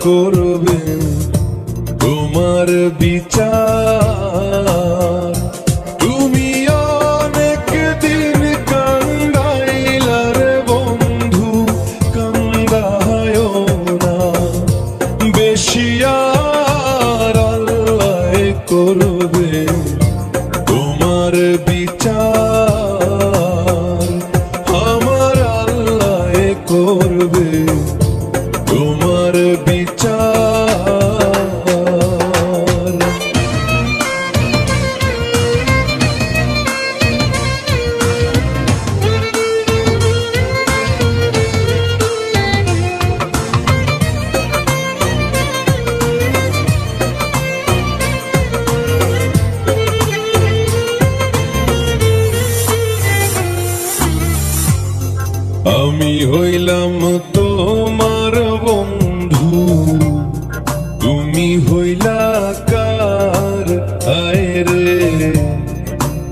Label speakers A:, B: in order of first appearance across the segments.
A: করবে তোমার বিচার। তুমি অনেক দিন কান্দাইলার বন্ধু, কান্দায় না বেশি, আর আল্লাহ করবে তোমার বিচার। আমার আল্লাহ করবে তোমার বিচার। আমি হইলাম তোমার বন্ধু, তুমি হইলা কার? আয় রে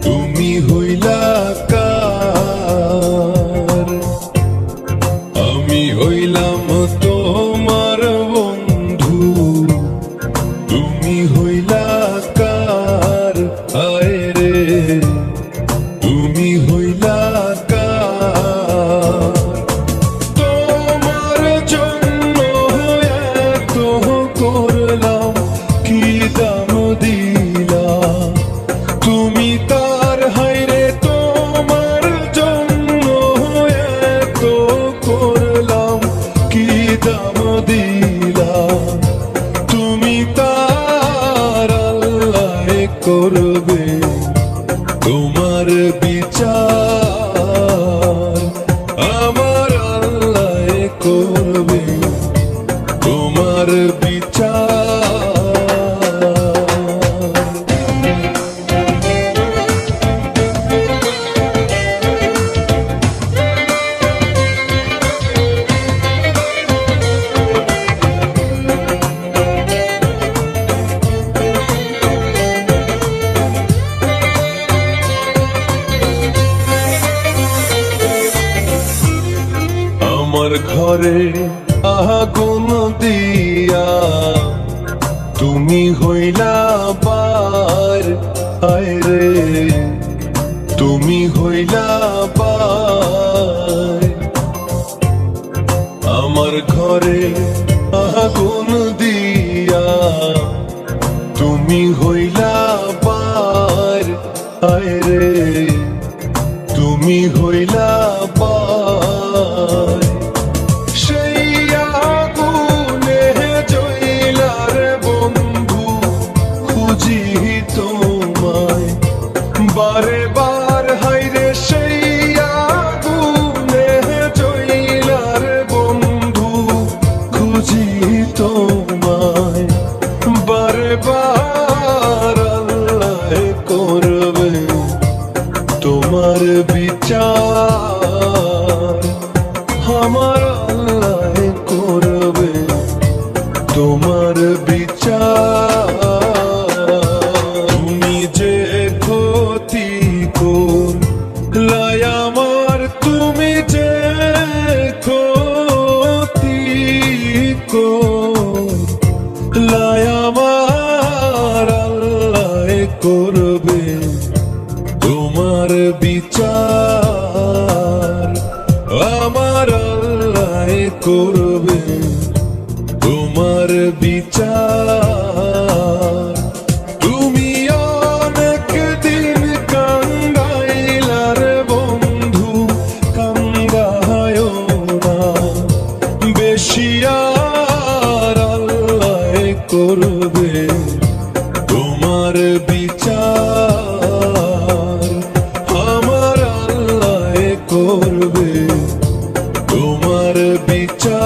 A: তুমি হইলা কার? আমি হইলাম তোমার বন্ধু, তুমি হইলা কার? আয় রে তুমি হইলা কার? তোমার জন্য এত করলাম, কি দাম দিলাম তুমি তার? হায়রে তোমার জন্য এত করলাম, কি দাম দিলাম তুমি তার? আল্লাহ করবে তোমার বিচার। আমার আল্লাহ করবে তোমার বিচার। আমার ঘরে আগুন দিয়া তুমি হইলা বার। আয় রে তুমি হইলা বার। আমার ঘরে আগুন দিয়া তুমি হইলা বার। আয় রে তুমি হইলা বার। সেই আগুনে জইলার বন্ধু, খুঁজি তোমায় বারে বার। হায়রে সেই আগুনে জইলার বন্ধু, খুঁজি তোমায় বারে বার। আল্লাহ করবে তোমার বিচার। আমার আল্লাহ করবে তোমার বিচার। তুমি যে ক্ষতি করলাই আমার, তুমি যে ক্ষতি করলাই আমার, আল্লাহ করবে তোমার বিচার। আমার আল্লাহ করবে তোমার বিচার। তুমি অনেক দিন কান্দাইলার বন্ধু, কান্দায় না বেশি, আর আল্লাহ করবে তোমার বিচার। আমার আল্লাহ করবে তোমার বিচার।